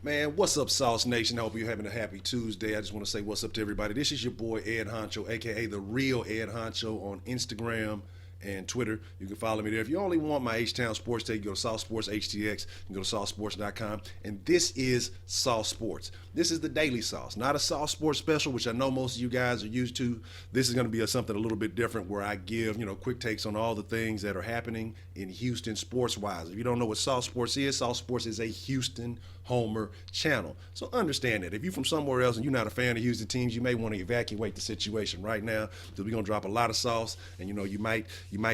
Man, what's up, Sauce Nation? I hope you're having a happy Tuesday. I just want to say what's up to everybody. This is your boy Ed Honcho, aka the real Ed Honcho, on Instagram and Twitter. You can follow me there. If you only want my HTOWN sports take, go to Sauce Sports HTX. You can go to saucesports.com. And this is Sauce Sports. This is the daily sauce, not a Sauce Sports special, which I know most of you guys are used to. This is going to be something a little bit different where I give, quick takes on all the things that are happening in Houston sports-wise. If you don't know what Sauce Sports is a Houston Homer channel. So understand that. If you're from somewhere else and you're not a fan of Houston teams, you may want to evacuate the situation right now because we're going to drop a lot of sauce and, you might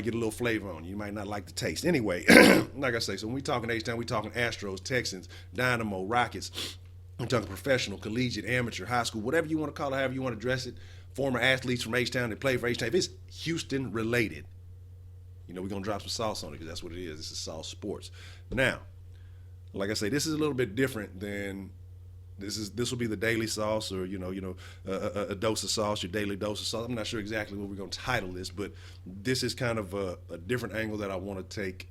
get a little flavor on it. You might not like the taste. Anyway, like I say, so when we talking H-Town, we talking Astros, Texans, Dynamo, Rockets. I'm talking professional, collegiate, amateur, high school, whatever you want to call it, however you want to address it. Former athletes from H-Town that play for H-Town. If it's Houston related, we're going to drop some sauce on it because that's what it is. This is Sauce Sports. Now, like I say, this is a little bit different than this will be the daily sauce or a dose of sauce, your daily dose of sauce. I'm not sure exactly what we're going to title this, but this is kind of a different angle that I want to take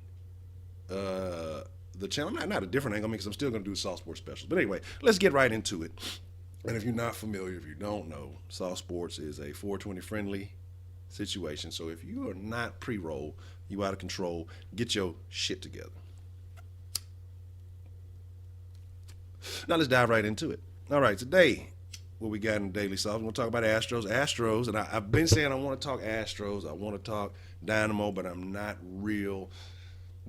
the channel. Not a different angle because I'm still going to do Sauce Sports specials. But anyway, let's get right into it. And if you're not familiar, if you don't know, Sauce Sports is a 420 friendly situation. So if you are not pre-roll, you out of control, get your shit together. Now let's dive right into it. All right, today, what we got in the Daily Sauce, we're going to talk about Astros, and I've been saying I want to talk Astros, I want to talk Dynamo, but I'm not real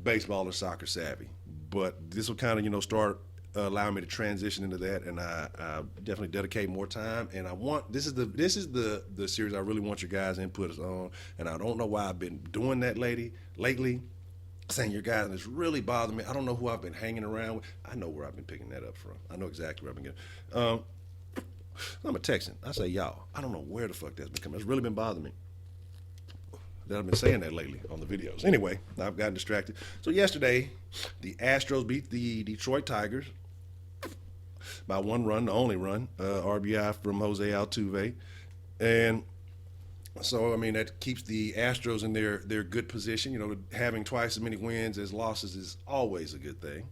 baseball or soccer savvy. But this will kind of, start allowing me to transition into that, and I definitely dedicate more time. And this is the series I really want your guys' input on, and I don't know why I've been doing that lately. Saying your guys, and it's really bothering me. I don't know who I've been hanging around with. I know where I've been picking that up from. I know exactly where I've been getting. I'm a Texan. I say y'all. I don't know where the fuck that's been coming. It's really been bothering me that I've been saying that lately on the videos. Anyway, I've gotten distracted. So yesterday, the Astros beat the Detroit Tigers by one run, the only run, RBI from Jose Altuve, and so, that keeps the Astros in their good position. Having twice as many wins as losses is always a good thing.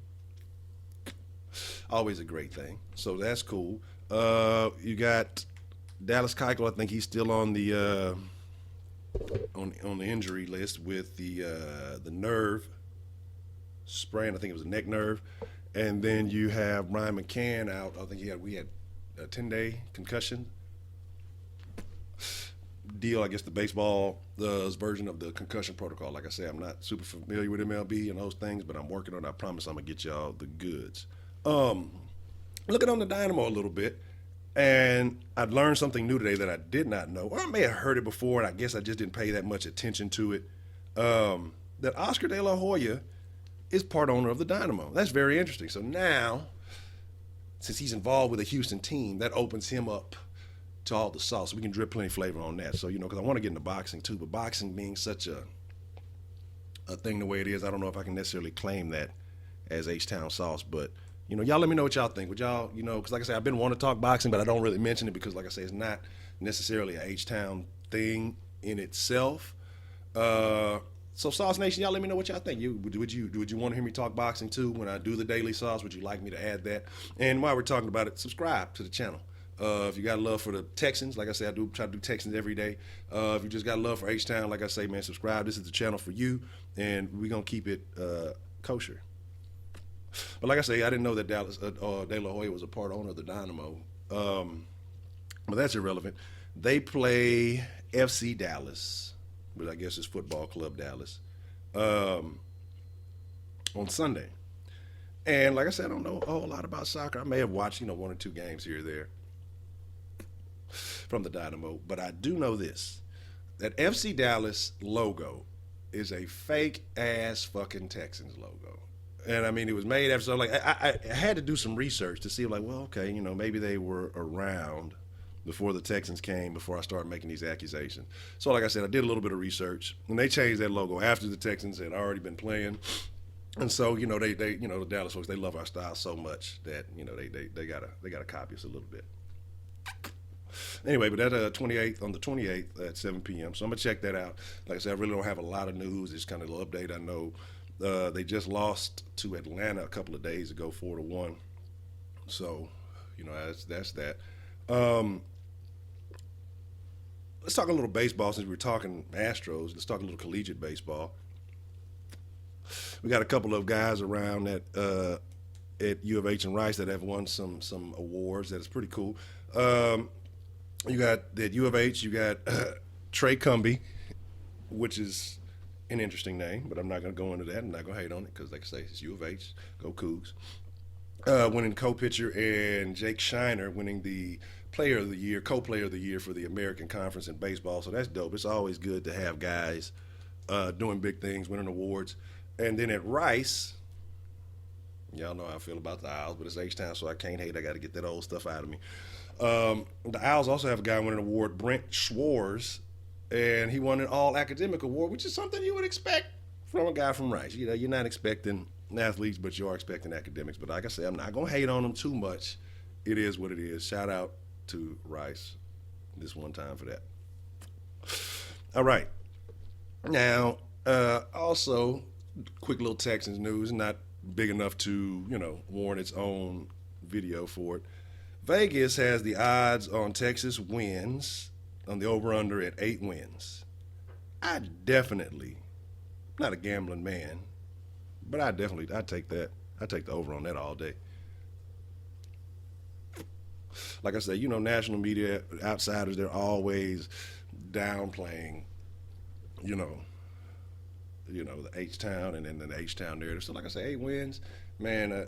Always a great thing. So that's cool. You got Dallas Keuchel. I think he's still on the on the injury list with the nerve sprain. I think it was a neck nerve. And then you have Ryan McCann out. I think we had a 10-day concussion deal. I guess the baseball version of the concussion protocol. Like I say, I'm not super familiar with MLB and those things, but I'm working on it. I promise I'm gonna get y'all the goods. Looking on the Dynamo a little bit, and I've learned something new today that I did not know, or I may have heard it before, and I guess I just didn't pay that much attention to it. That Oscar De La Hoya is part owner of the Dynamo. That's very interesting. So now, since he's involved with a Houston team, that opens him up to all the sauce. We can drip plenty of flavor on that. So, because I want to get into boxing too, but boxing being such a thing the way it is, I don't know if I can necessarily claim that as H-Town sauce, but, y'all let me know what y'all think. Would y'all, because like I say, I've been wanting to talk boxing, but I don't really mention it because, like I say, it's not necessarily a H-Town thing in itself. So Sauce Nation, y'all let me know what y'all think. Would you want to hear me talk boxing too when I do the daily sauce? Would you like me to add that? And while we're talking about it, subscribe to the channel. If you got love for the Texans, like I say, I do try to do Texans every day. If you just got love for H-Town, like I say, man, subscribe. This is the channel for you, and we're going to keep it kosher. But like I say, I didn't know that De La Hoya was a part owner of the Dynamo. But that's irrelevant. They play FC Dallas, but I guess it's Football Club Dallas, on Sunday. And like I said, I don't know a whole lot about soccer. I may have watched, one or two games here or there from the Dynamo, but I do know this, that FC Dallas logo is a fake ass fucking Texans logo. And it was made after, so like I had to do some research to see, like, well, okay, maybe they were around before the Texans came, before I started making these accusations. So like I said, I did a little bit of research, and they changed that logo after the Texans had already been playing. And so, they the Dallas folks, they love our style so much that, they gotta copy us a little bit. Anyway, but that on the 28th at 7 p.m. So I'm gonna check that out. Like I said, I really don't have a lot of news. It's kind of a little update. I know they just lost to Atlanta a couple of days ago, 4-1. So, that's that. Um, let's talk a little baseball since we're talking Astros. Let's talk a little collegiate baseball. We got a couple of guys around at U of H and Rice that have won some awards. That is pretty cool. Um, you got at U of H. You got Trey Cumbie, which is an interesting name, but I'm not going to go into that. I'm not going to hate on it because, like I say, it's U of H. Go Cougs. Winning co-pitcher, and Jake Shiner winning the player of the year, co-player of the year for the American Conference in baseball. So that's dope. It's always good to have guys doing big things, winning awards. And then at Rice, y'all know how I feel about the Owls, but it's H-Town, so I can't hate. I got to get that old stuff out of me. The Owls also have a guy winning an award, Brent Schwartz, and he won an all-academic award, which is something you would expect from a guy from Rice. You're not expecting athletes, but you are expecting academics. But like I said, I'm not going to hate on them too much. It is what it is. Shout out to Rice this one time for that. All right. Now, also, quick little Texans news, not big enough to, warrant its own video for it. Vegas has the odds on Texas wins on the over-under at 8 wins. I'd not a gambling man, but I'd take that. I'd take the over on that all day. Like I said, national media outsiders, they're always downplaying, the H-Town and then the H-Town narrative. So like I say, 8 wins, man,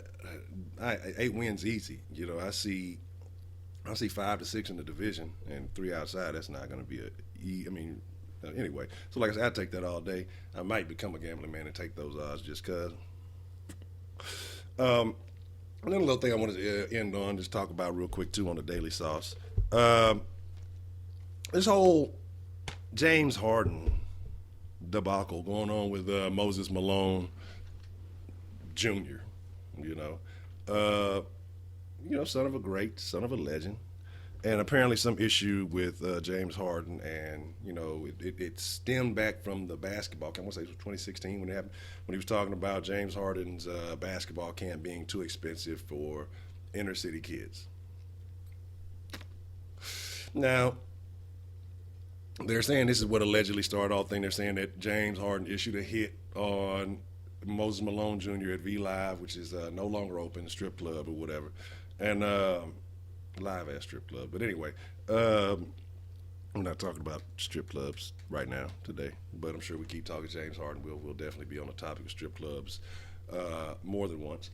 8 wins easy. I see 5 to 6 in the division and 3 outside. That's not going to be anyway. So like I said, I'd take that all day. I might become a gambling man and take those odds just because. Another little thing I wanted to end on, just talk about real quick too on the Daily Sauce. This whole James Harden debacle going on with Moses Malone Jr. Son of a great, son of a legend, and apparently some issue with James Harden, and it stemmed back from the basketball camp. I want to say it was 2016 when it happened, when he was talking about James Harden's basketball camp being too expensive for inner city kids. Now, they're saying this is what allegedly started all thing. They're saying that James Harden issued a hit on Moses Malone Jr. at V Live, which is no longer open, strip club or whatever, and live ass strip club. But anyway, I'm not talking about strip clubs right now today, but I'm sure we keep talking James Harden. We'll definitely be on the topic of strip clubs more than once.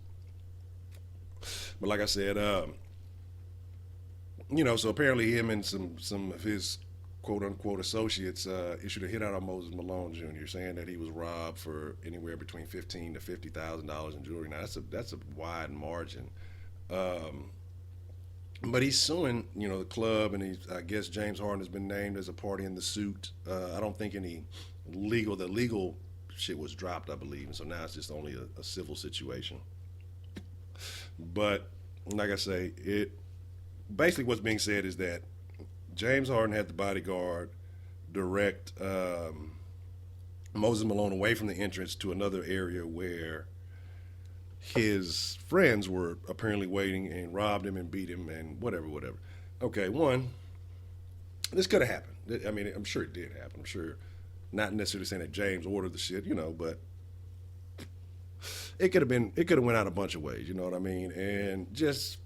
But like I said, so apparently him and some of his quote unquote associates issued a hit out on Moses Malone Jr., saying that he was robbed for anywhere between $15,000 to $50,000 in jewelry. Now that's a wide margin. But he's suing, the club, and I guess James Harden has been named as a party in the suit. I don't think the legal shit was dropped, I believe, and so now it's just only a civil situation. But like I say, basically what's being said is that James Harden had the bodyguard direct Moses Malone away from the entrance to another area where his friends were apparently waiting, and robbed him and beat him and whatever. Okay, this could have happened. I mean, I'm sure it did happen. I'm sure, not necessarily saying that James ordered the shit, but it could have went out a bunch of ways, you know what I mean? And just,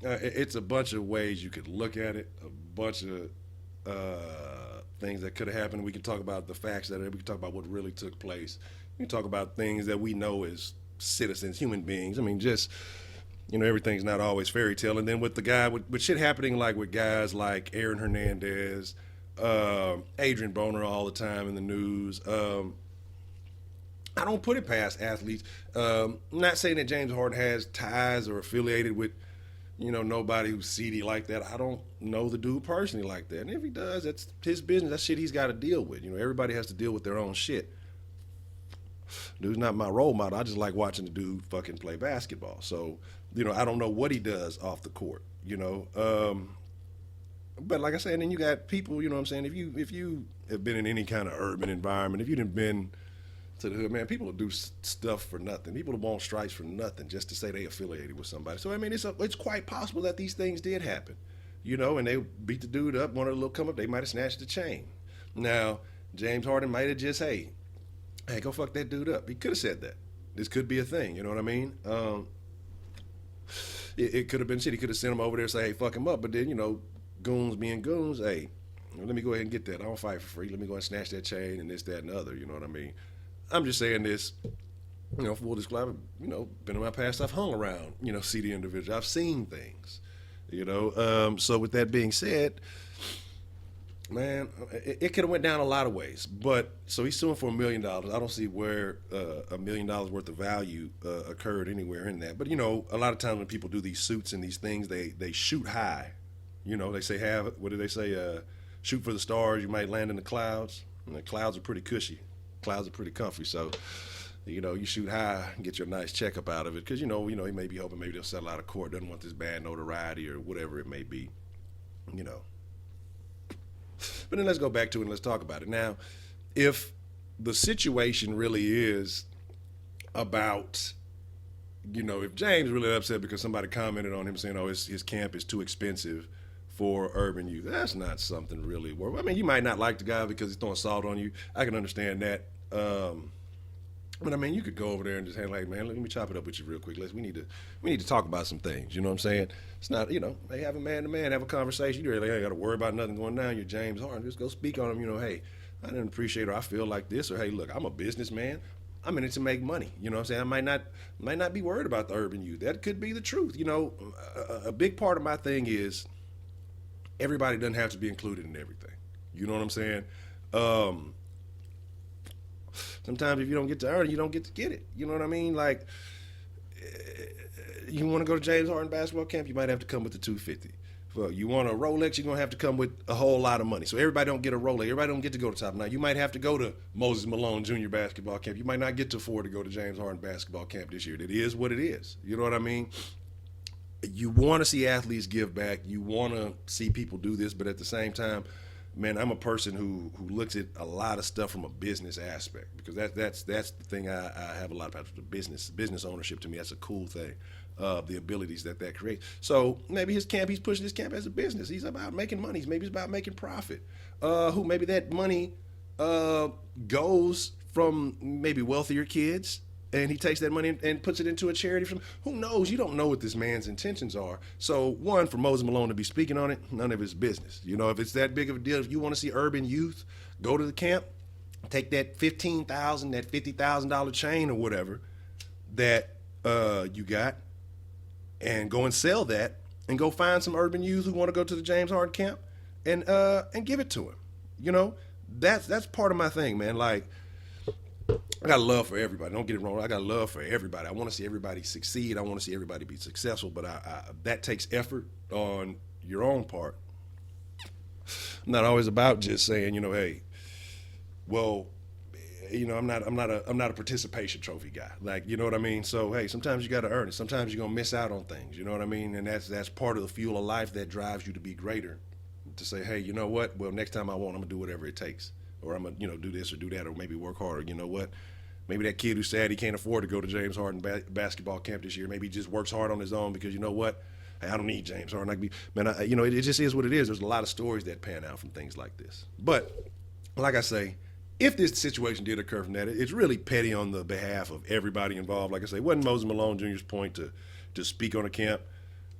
it's a bunch of ways you could look at it, a bunch of things that could have happened. We can talk about the facts we can talk about what really took place. We can talk about things that we know as citizens, human beings. I mean, just, everything's not always fairy tale. And then with the guy, with shit happening like with guys like Aaron Hernandez, Adrian Boner all the time in the news. I don't put it past athletes. I'm not saying that James Harden has ties or affiliated with, nobody who's seedy like that. I don't know the dude personally like that. And if he does, that's his business. That's shit he's got to deal with. Everybody has to deal with their own shit. Dude's not my role model. I just like watching the dude fucking play basketball. So, I don't know what he does off the court, But like I said, and then you got people, what I'm saying? If you have been in any kind of urban environment, if you've been to the hood, man, people will do stuff for nothing. People will want stripes for nothing just to say they affiliated with somebody. So I mean, it's quite possible that these things did happen, and they beat the dude up. One of the little come up, they might have snatched the chain. Now, James Harden might have just, hey, go fuck that dude up. He could have said that. This could be a thing. You know what I mean? It could have been shit. He could have sent him over there and say, hey, fuck him up. But then, goons being goons, hey, let me go ahead and get that. I don't fight for free. Let me go and snatch that chain and this, that, and the other. You know what I mean? I'm just saying this, full disclosure, been in my past. I've hung around, CD individuals. I've seen things, So with that being said, man, it could have went down a lot of ways. But so he's suing for $1 million. I don't see where $1 million worth of value occurred anywhere in that. But a lot of times when people do these suits and these things, they shoot high. They say what do they say? Shoot for the stars. You might land in the clouds. And the clouds are pretty cushy. Clouds are pretty comfy. So you shoot high and get your nice checkup out of it because he may be hoping maybe they'll settle out of court. Doesn't want this bad notoriety or whatever it may be. But then let's go back to it and let's talk about it. Now, if the situation really is about, if James really upset because somebody commented on him saying, oh, his camp is too expensive for urban youth, that's not something really worth. I mean, you might not like the guy because he's throwing salt on you. I can understand that. But I mean, you could go over there and just say, like, man, let me chop it up with you real quick. We need to talk about some things. You know what I'm saying? It's not, hey, have a man to man, have a conversation. You really ain't got to worry about nothing going down. You're James Harden. Just go speak on him. Hey, I didn't appreciate or I feel like this, or hey, look, I'm a businessman. I'm in it to make money. You know what I'm saying? I might not be worried about the urban youth. That could be the truth. A big part of my thing is everybody doesn't have to be included in everything. You know what I'm saying? Sometimes if you don't get to earn it, you don't get to get it. You know what I mean? Like, you want to go to James Harden basketball camp, you might have to come with the 250. Well, you want a Rolex, you're going to have to come with a whole lot of money. So everybody don't get a Rolex. Everybody don't get to go to top. Now, you might have to go to Moses Malone Jr. basketball camp. You might not get to afford to go to James Harden basketball camp this year. It is what it is. You know what I mean? You want to see athletes give back. You want to see people do this, but at the same time, man, I'm a person who looks at a lot of stuff from a business aspect because that's the thing I have a lot about the business ownership. To me, that's a cool thing, the abilities that creates. So maybe he's pushing his camp as a business. He's about making money. Maybe he's about making profit. Maybe that money goes from maybe wealthier kids. And he takes that money and puts it into a charity. Who knows? You don't know what this man's intentions are. So, one, for Moses Malone to be speaking on it, none of his business. If it's that big of a deal, if you want to see urban youth go to the camp, take that $15,000, that $50,000 chain or whatever that you got, and go and sell that, and go find some urban youth who want to go to the James Harden camp, and give it to him. That's part of my thing, man. Like, I got love for everybody. Don't get it wrong. I got love for everybody. I want to see everybody succeed. I want to see everybody be successful. But that takes effort on your own part. I'm not always about just saying, hey, well, I'm not a participation trophy guy. Like, you know what I mean? So hey, sometimes you got to earn it. Sometimes you're gonna miss out on things. You know what I mean? And that's part of the fuel of life that drives you to be greater. To say, hey, you know what? Well, next time I'm gonna do whatever it takes. Or I'm going to do this or do that or maybe work harder. You know what? Maybe that kid who's sad he can't afford to go to James Harden basketball camp this year, maybe he just works hard on his own because you know what? Hey, I don't need James Harden. It just is what it is. There's a lot of stories that pan out from things like this. But like I say, if this situation did occur from that, it's really petty on the behalf of everybody involved. Like I say, it wasn't Moses Malone Jr.'s point to speak on a camp.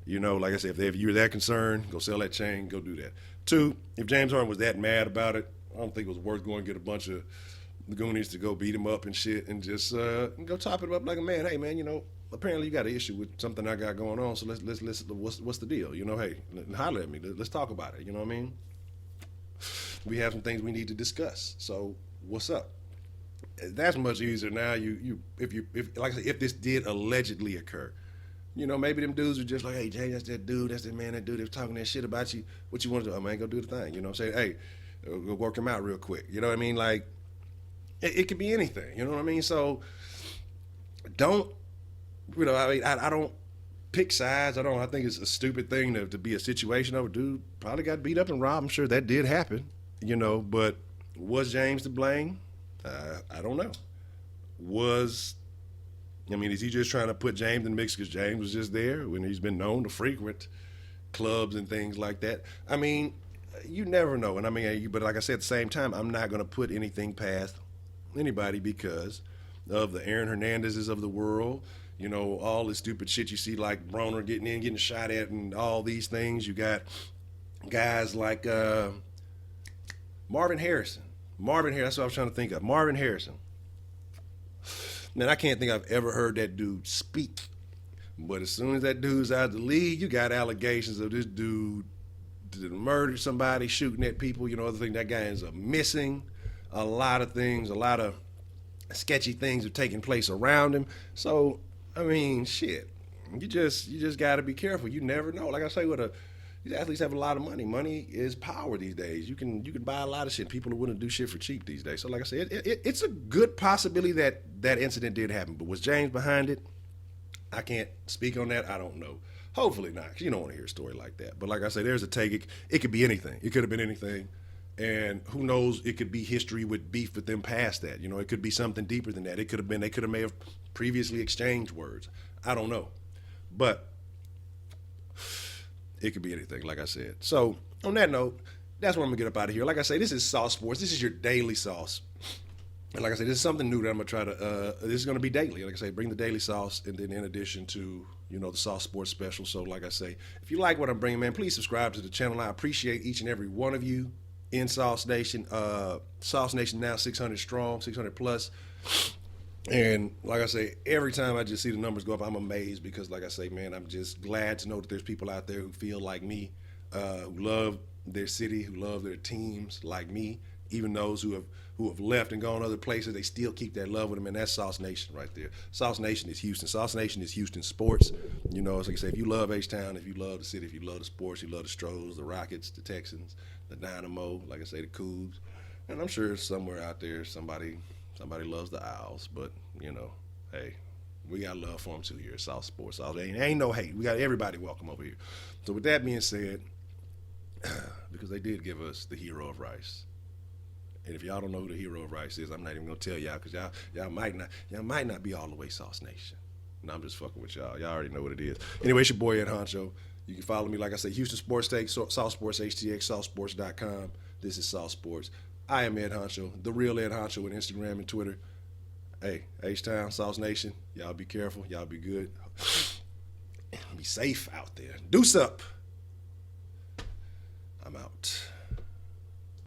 Like I said, if you're that concerned, go sell that chain, go do that. Two, if James Harden was that mad about it, I don't think it was worth going to get a bunch of Goonies to go beat him up and shit and just go top it up like a man. Hey, man, apparently you got an issue with something I got going on, so let's what's the deal? Hey, holler at me. Let's talk about it. You know what I mean? We have some things we need to discuss. So what's up? That's much easier now. If like I said, if this did allegedly occur, maybe them dudes are just like, hey, Jay, that's that dude, that's that man, that dude, they was talking that shit about you. What you want to do? Oh, man, go do the thing. Say, hey, go work him out real quick. You know what I mean? Like, it could be anything. You know what I mean? So, don't, I don't pick sides. I think it's a stupid thing to be a situation over. Dude probably got beat up and robbed. I'm sure that did happen, but was James to blame? I don't know. was, I mean, is he just trying to put James in the mix because James was just there when he's been known to frequent clubs and things like that? I mean, you never know. And I mean, but like I said, at the same time, I'm not going to put anything past anybody because of the Aaron Hernandezes of the world. You know, all this stupid shit you see, like Broner getting shot at, and all these things. You got guys like Marvin Harrison. Marvin Harrison, that's what I was trying to think of. Marvin Harrison. Man, I can't think I've ever heard that dude speak. But as soon as that dude's out of the league, you got allegations of this dude murdered somebody, shooting at people. You know, other thing, that guy ends up missing. A lot of things, a lot of sketchy things are taking place around him. So, I mean, shit. You just got to be careful. You never know. Like I say, these athletes have a lot of money. Money is power these days. You can buy a lot of shit. People are willing to do shit for cheap these days. So, like I said, it's a good possibility that that incident did happen. But was James behind it? I can't speak on that. I don't know. Hopefully not, because you don't want to hear a story like that. But like I say, there's a take. It could be anything. It could have been anything. And who knows, it could be history with beef with them past that. You know, it could be something deeper than that. It could have been, they may have previously exchanged words. I don't know. But it could be anything, like I said. So, on that note, that's what I'm going to get up out of here. Like I say, this is Sauce Sports. This is your daily sauce. And like I said, this is something new that I'm going to try to, this is going to be daily. Like I say, bring the daily sauce, and then in addition to, you know, the Sauce Sports special. So, like I say, if you like what I'm bringing, man, please subscribe to the channel. I appreciate each and every one of you in SauceNation. SauceNation now 600 strong, 600 plus. And like I say, every time I just see the numbers go up, I'm amazed because, like I say, man, I'm just glad to know that there's people out there who feel like me, who love their city, who love their teams like me. Even those who have left and gone other places, they still keep that love with them, and that's Sauce Nation right there. Sauce Nation is Houston. Sauce Nation is Houston sports. You know, it's like I say, if you love HTOWN, if you love the city, if you love the sports, you love the Astros, the Rockets, the Texans, the Dynamo, like I say, the Cougs, and I'm sure somewhere out there somebody loves the Owls, but you know, hey, we got love for them too here at Sauce Sports. Ain't no hate. We got everybody welcome over here. So with that being said, because they did give us the hero of Rice. And if y'all don't know who the hero of Rice is, I'm not even gonna tell y'all because y'all might not be all the way Sauce Nation. No, I'm just fucking with y'all. Y'all already know what it is. Anyway, it's your boy Ed Honcho. You can follow me, like I said, Houston Sports Take, Sauce Sports HTX, SauceSports.com. This is Sauce Sports. I am Ed Honcho, the real Ed Honcho with Instagram and Twitter. Hey, HTOWN, Sauce Nation, y'all be careful. Y'all be good. Be safe out there. Deuce up. I'm out.